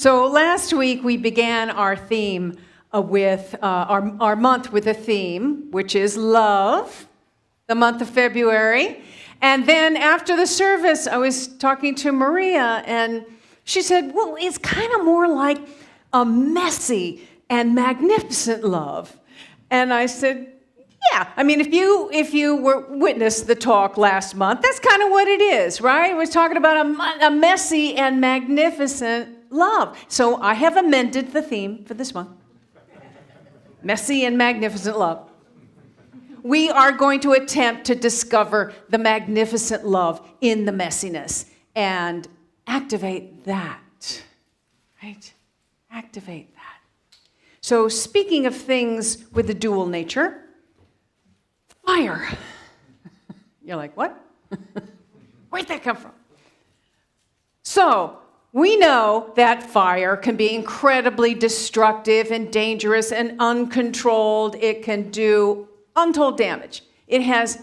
So last week we began our theme with our month with a theme, which is love, the month of February. And then after the service, I was talking to Maria, and she said, well, it's kind of more like a messy and magnificent love. And I said, yeah, I mean, if you witnessed the talk last month, that's kind of what it is, right? We're talking about a messy and magnificent love. So I have amended the theme for this month. Messy and magnificent love. We are going to attempt to discover the magnificent love in the messiness and activate that, right? Activate that. So speaking of things with a dual nature, fire. You're like, what? Where'd that come from? So, we know that fire can be incredibly destructive and dangerous and uncontrolled. It can do untold damage. It has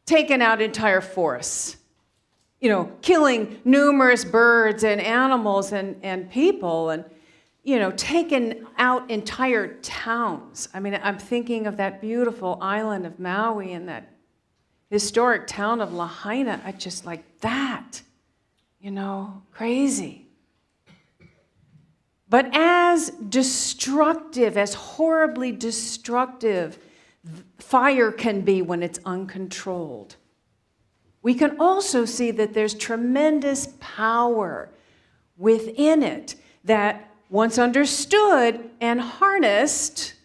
taken out entire forests, killing numerous birds and animals and people, and, taken out entire towns. I mean, I'm thinking of that beautiful island of Maui and that historic town of Lahaina. I just like that, crazy. But as destructive, as horribly destructive fire can be when it's uncontrolled, we can also see that there's tremendous power within it that, once understood and harnessed,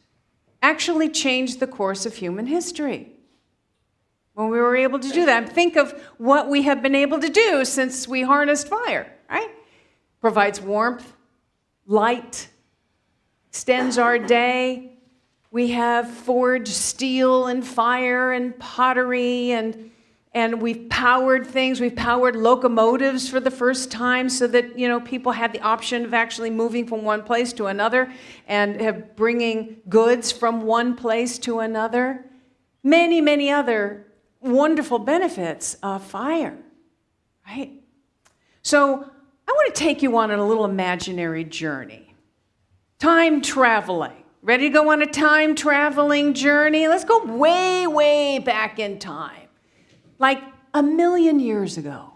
actually changed the course of human history. When we were able to do that, think of what we have been able to do since we harnessed fire, right? Provides warmth, light, extends our day. We have forged steel and fire and pottery, and we've powered things. We've powered locomotives for the first time so that, people had the option of actually moving from one place to another and have bringing goods from one place to another. Many, many other wonderful benefits of fire, right? So I want to take you on a little imaginary journey. Time traveling. Ready to go on a time traveling journey? Let's go way, way back in time. Like 1 million years ago.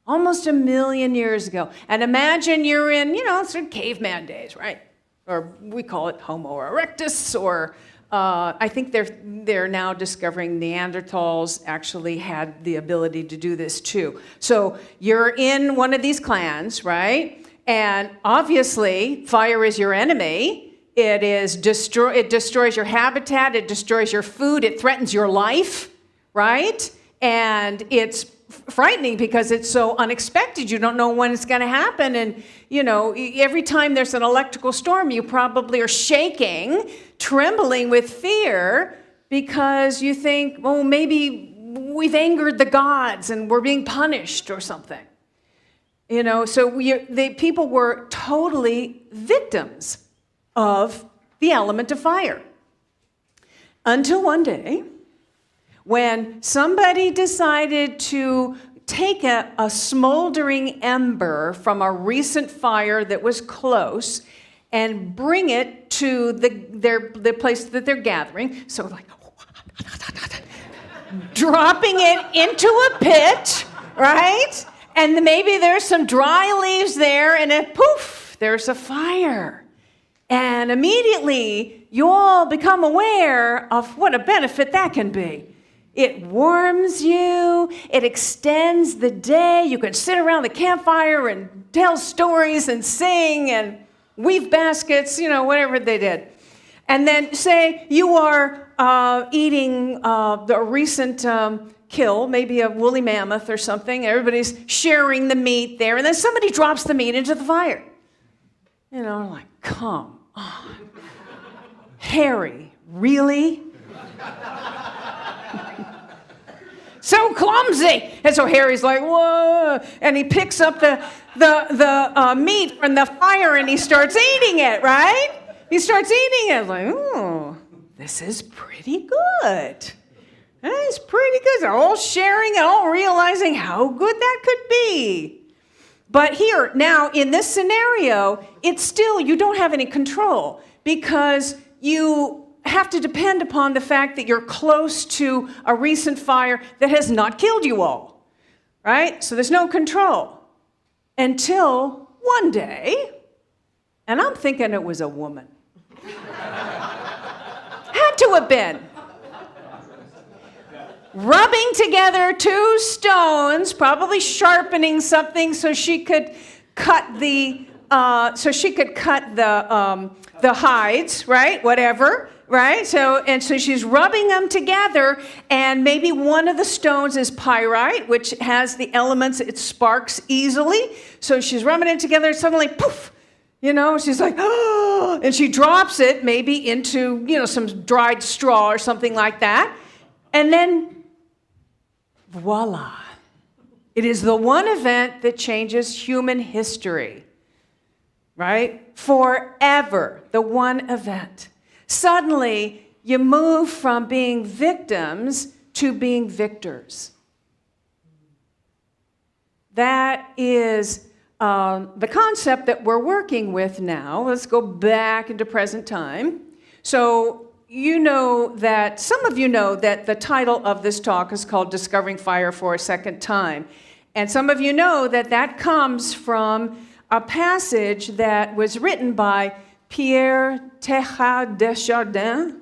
Almost 1 million years ago. And imagine you're in, sort of caveman days, right? Or we call it Homo erectus, or I think they're now discovering Neanderthals actually had the ability to do this too. So you're in one of these clans, right? And obviously, fire is your enemy. It destroys your habitat. It destroys your food. It threatens your life, right? And it's frightening because it's so unexpected. You don't know when it's going to happen. And, every time there's an electrical storm, you probably are shaking, trembling with fear because you think, well, maybe we've angered the gods and we're being punished or something. So the people were totally victims of the element of fire. Until one day, when somebody decided to take a smoldering ember from a recent fire that was close and bring it to the place that they're gathering. So like, dropping it into a pit, right? And maybe there's some dry leaves there, and then poof, there's a fire. And immediately, you all become aware of what a benefit that can be. It warms you. It extends the day. You can sit around the campfire and tell stories and sing and weave baskets, whatever they did. And then say you are eating the recent kill, maybe a woolly mammoth or something. Everybody's sharing the meat there. And then somebody drops the meat into the fire. Like, come on. Harry, really? So clumsy. And so Harry's like, whoa. And he picks up the meat from the fire and he starts eating it, right? He starts eating it. Like, oh, this is pretty good. It's pretty good. They're all sharing and all realizing how good that could be. But here, now, in this scenario, it's still, you don't have any control because you have to depend upon the fact that you're close to a recent fire that has not killed you all, right? So there's no control until one day, and I'm thinking it was a woman. Had to have been. Rubbing together two stones, probably sharpening something so she could cut the hides, right? Whatever, right? So she's rubbing them together, and maybe one of the stones is pyrite, which has the elements, it sparks easily. So she's rubbing it together, and suddenly, poof, she's like, oh, and she drops it maybe into, some dried straw or something like that. And then, voila. It is the one event that changes human history, right? Forever, the one event. Suddenly, you move from being victims to being victors. That is the concept that we're working with now. Let's go back into present time. So, some of you know that the title of this talk is called Discovering Fire for a Second Time. And some of you know that that comes from a passage that was written by Teilhard de Chardin,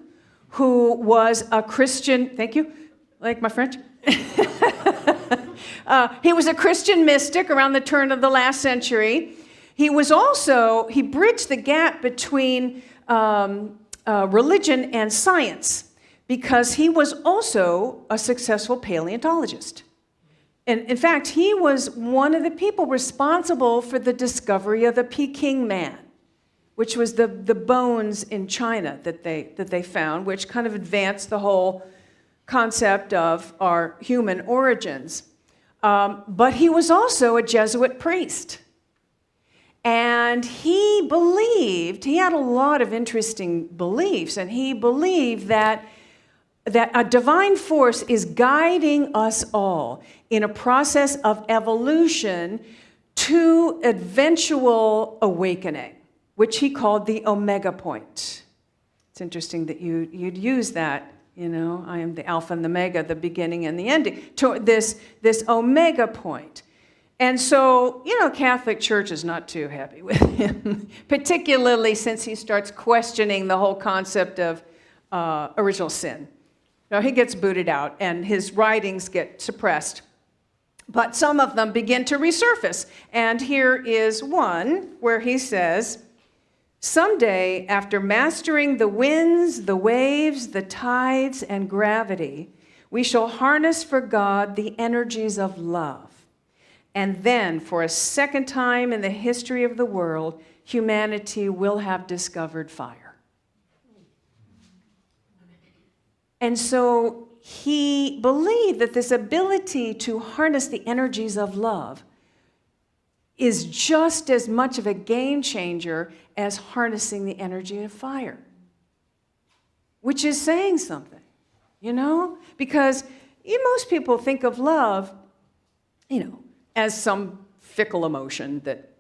who was a Christian, thank you, like my French? He was a Christian mystic around the turn of the last century. He bridged the gap between religion and science because he was also a successful paleontologist. And in fact, he was one of the people responsible for the discovery of the Peking man, which was the bones in China that they found, which kind of advanced the whole concept of our human origins. But he was also a Jesuit priest. And he had a lot of interesting beliefs, and he believed that a divine force is guiding us all in a process of evolution to eventual awakening, which he called the omega point. It's interesting that you'd use that, I am the alpha and the omega, the beginning and the ending, to this omega point. And so, Catholic Church is not too happy with him, particularly since he starts questioning the whole concept of original sin. Now, he gets booted out, and his writings get suppressed. But some of them begin to resurface. And here is one where he says, someday, after mastering the winds, the waves, the tides, and gravity, we shall harness for God the energies of love. And then, for a second time in the history of the world, humanity will have discovered fire. And so he believed that this ability to harness the energies of love is just as much of a game changer as harnessing the energy of fire, which is saying something, Because most people think of love, as some fickle emotion that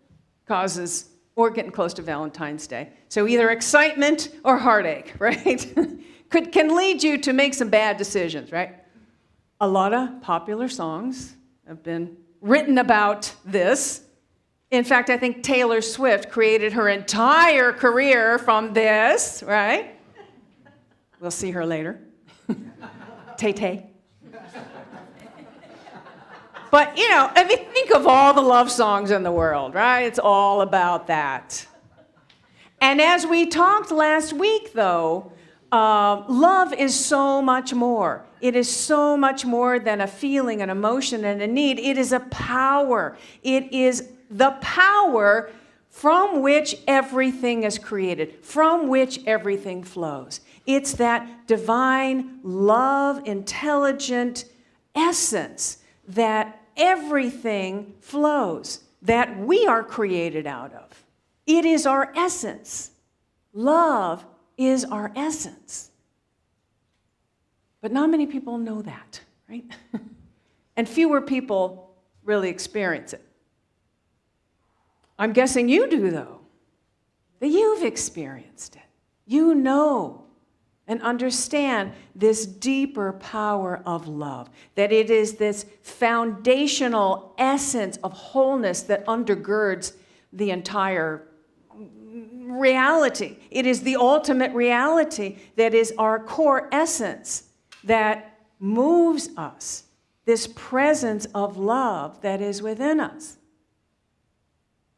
causes, or getting close to Valentine's Day. So either excitement or heartache, right? Can lead you to make some bad decisions, right? A lot of popular songs have been written about this. In fact, I think Taylor Swift created her entire career from this, right? We'll see her later. Tay-Tay. But, think of all the love songs in the world, right? It's all about that. And as we talked last week, though, love is so much more. It is so much more than a feeling, an emotion, and a need. It is a power. It is the power from which everything is created, from which everything flows. It's that divine love, intelligent essence that everything flows, that we are created out of. It is our essence. Love is our essence. But not many people know that, right? And fewer people really experience it. I'm guessing you do, though, that you've experienced it. You know and understand this deeper power of love, that it is this foundational essence of wholeness that undergirds the entire reality. It is the ultimate reality that is our core essence that moves us, this presence of love that is within us.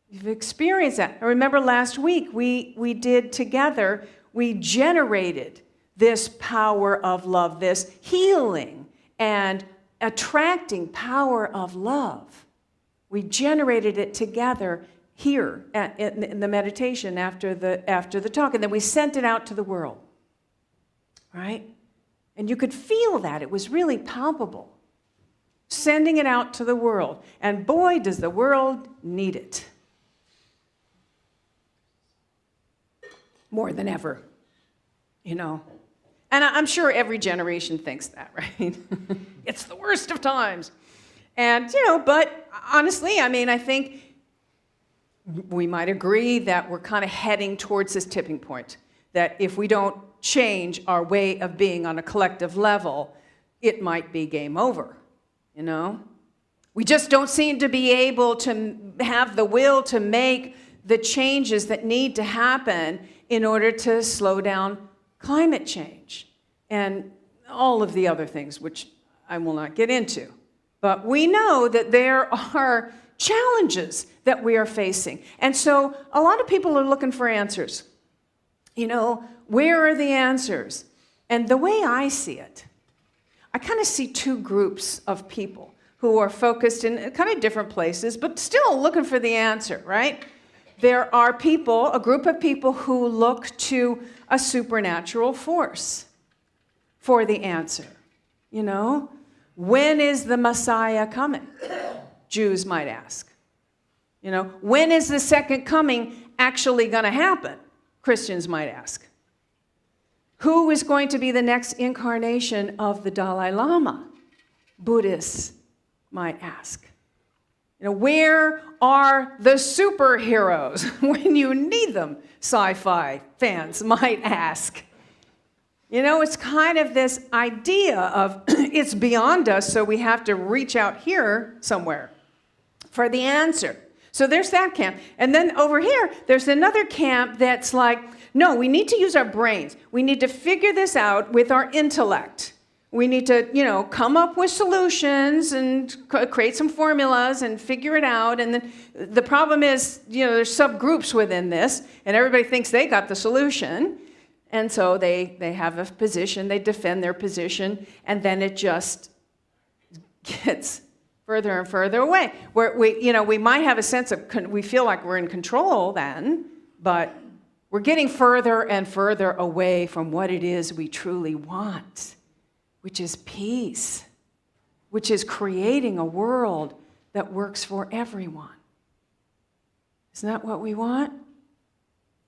You've experienced that. I remember last week we did together, we generated this power of love, this healing and attracting power of love. We generated it together here in the meditation after the talk, and then we sent it out to the world, right? And you could feel that. It was really palpable. Sending it out to the world. And boy, does the world need it. More than ever, you know. And I'm sure every generation thinks that, right? It's the worst of times. And, but honestly, I think we might agree that we're kind of heading towards this tipping point, that if we don't change our way of being on a collective level, it might be game over, We just don't seem to be able to have the will to make the changes that need to happen in order to slow down climate change and all of the other things, which I will not get into. But we know that there are challenges that we are facing. And so a lot of people are looking for answers. Where are the answers? And the way I see it, I kind of see two groups of people who are focused in kind of different places, but still looking for the answer, right? There are people, a group of people who look to a supernatural force for the answer. When is the Messiah coming? Jews might ask. When is the second coming actually going to happen? Christians might ask. Who is going to be the next incarnation of the Dalai Lama? Buddhists might ask. Where are the superheroes when you need them? Sci-fi fans might ask. It's kind of this idea of it's beyond us, so we have to reach out here somewhere for the answer. So there's that camp. And then over here, there's another camp that's like, no, we need to use our brains. We need to figure this out with our intellect. We need to, come up with solutions and create some formulas and figure it out. And then the problem is, there's subgroups within this, and everybody thinks they got the solution. And so they have a position, they defend their position, and then it just gets further and further away. Where we might have a sense of, we feel like we're in control then, but we're getting further and further away from what it is we truly want, which is peace, which is creating a world that works for everyone. Isn't that what we want?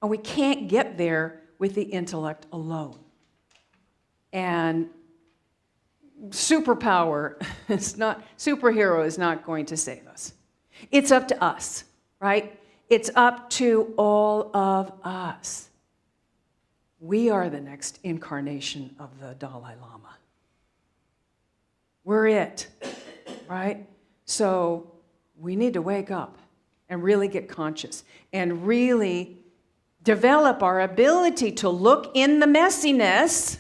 And we can't get there with the intellect alone. And superhero is not going to save us. It's up to us, right? It's up to all of us. We are the next incarnation of the Dalai Lama. We're it, right? So we need to wake up and really get conscious and really develop our ability to look in the messiness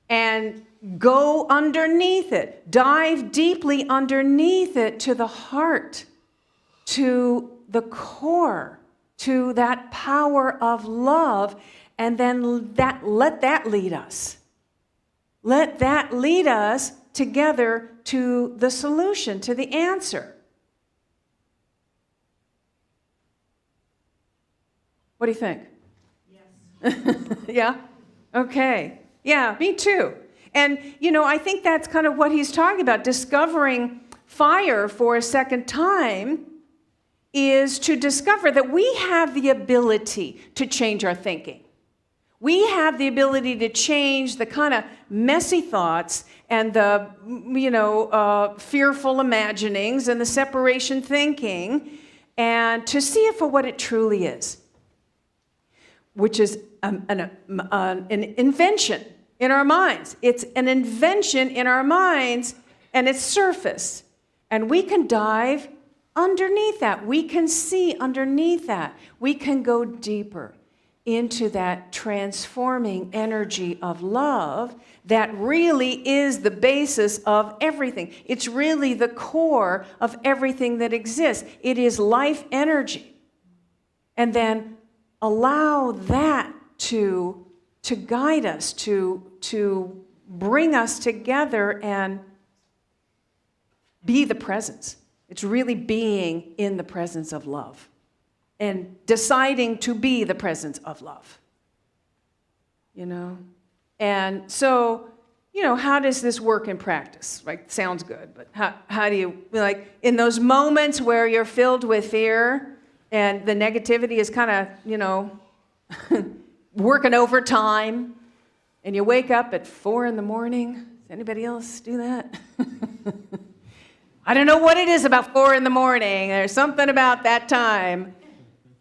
and go underneath it, dive deeply underneath it to the heart, to the core, to that power of love, and then let that lead us. Let that lead us together to the solution, to the answer. What do you think? Yes. Yeah? Okay. Yeah, me too. And, I think that's kind of what he's talking about. Discovering fire for a second time is to discover that we have the ability to change our thinking. We have the ability to change the kind of messy thoughts and the, fearful imaginings and the separation thinking and to see it for what it truly is, which is an invention in our minds. It's an invention in our minds, and its surface. And we can dive underneath that. We can see underneath that. We can go deeper into that transforming energy of love that really is the basis of everything. It's really the core of everything that exists. It is life energy. And then allow that to guide us, to bring us together and be the presence. It's really being in the presence of love and deciding to be the presence of love. And so, how does this work in practice? Right? Sounds good, but how do you, in those moments where you're filled with fear and the negativity is kind of, working overtime, and you wake up at 4 a.m. Does anybody else do that? I don't know what it is about 4 a.m. There's something about that time.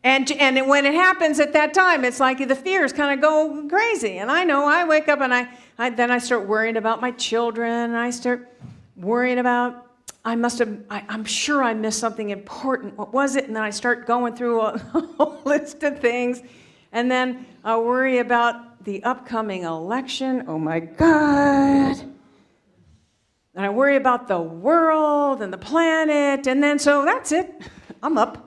And when it happens at that time, it's like the fears kind of go crazy. And I know I wake up and then I start worrying about my children. And I start worrying about, I'm sure I missed something important. What was it? And then I start going through a whole list of things. And then I worry about the upcoming election. Oh my God. And I worry about the world and the planet. And then, so that's it. I'm up.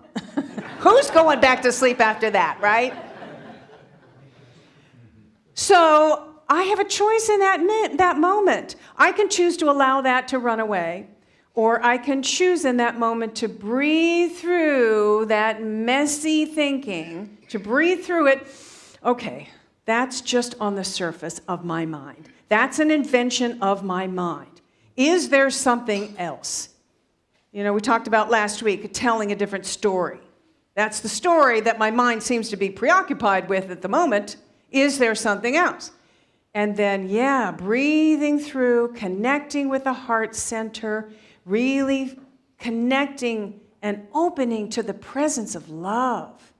Who's going back to sleep after that, right? So I have a choice in that moment. I can choose to allow that to run away, or I can choose in that moment to breathe through that messy thinking, to breathe through it. Okay, that's just on the surface of my mind. That's an invention of my mind. Is there something else? We talked about last week telling a different story. That's the story that my mind seems to be preoccupied with at the moment. Is there something else? And then, breathing through, connecting with the heart center, really connecting and opening to the presence of love.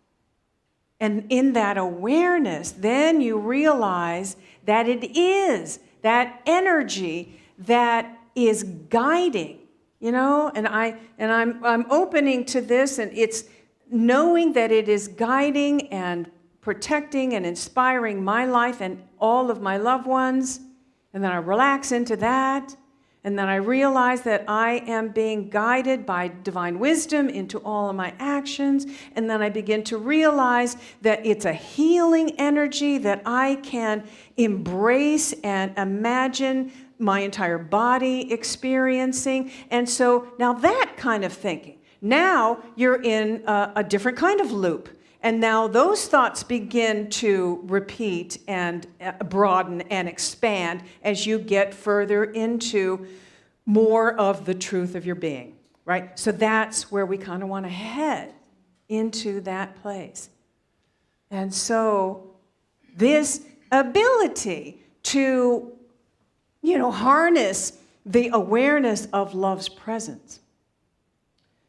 And in that awareness, then you realize that it is that energy that is guiding, and I'm opening to this, and it's knowing that it is guiding and protecting and inspiring my life and all of my loved ones. And then I relax into that. And then I realize that I am being guided by divine wisdom into all of my actions. And then I begin to realize that it's a healing energy that I can embrace and imagine my entire body experiencing. And so now that kind of thinking, now you're in a different kind of loop. And now those thoughts begin to repeat and broaden and expand as you get further into more of the truth of your being, right? So that's where we kind of want to head, into that place. And so this ability to, harness the awareness of love's presence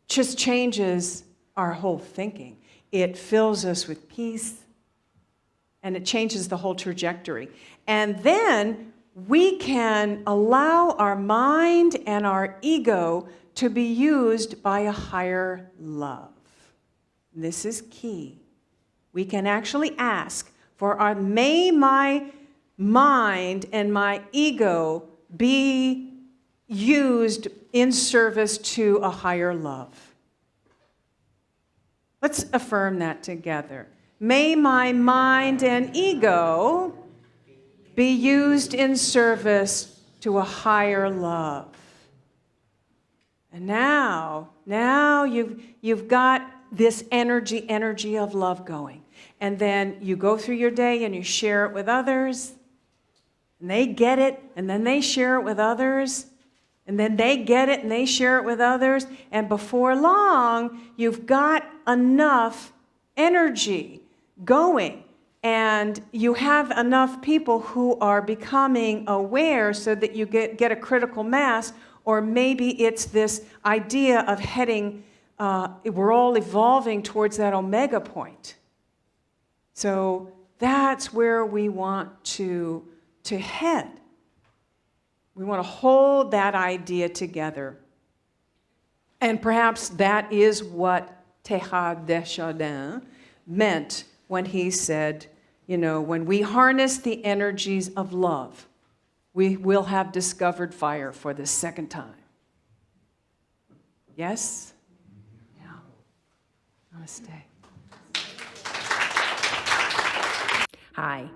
just changes our whole thinking. It fills us with peace, and it changes the whole trajectory. And then we can allow our mind and our ego to be used by a higher love. This is key. We can actually ask for may my mind and my ego be used in service to a higher love. Let's affirm that together. May my mind and ego be used in service to a higher love. And now you've got this energy of love going. And then you go through your day and you share it with others. And they get it, and then they share it with others. And then they get it and they share it with others. And before long, you've got enough energy going. And you have enough people who are becoming aware so that you get a critical mass. Or maybe it's this idea of heading we're all evolving towards that omega point. So that's where we want to head. We want to hold that idea together. And perhaps that is what Teilhard de Chardin meant when he said, when we harness the energies of love, we will have discovered fire for the second time. Yes? Yeah. Namaste. Hi.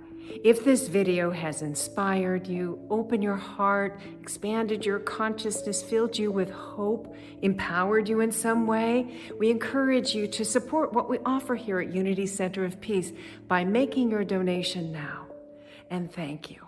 If this video has inspired you, opened your heart, expanded your consciousness, filled you with hope, empowered you in some way, we encourage you to support what we offer here at Unity Center of Peace by making your donation now. And thank you.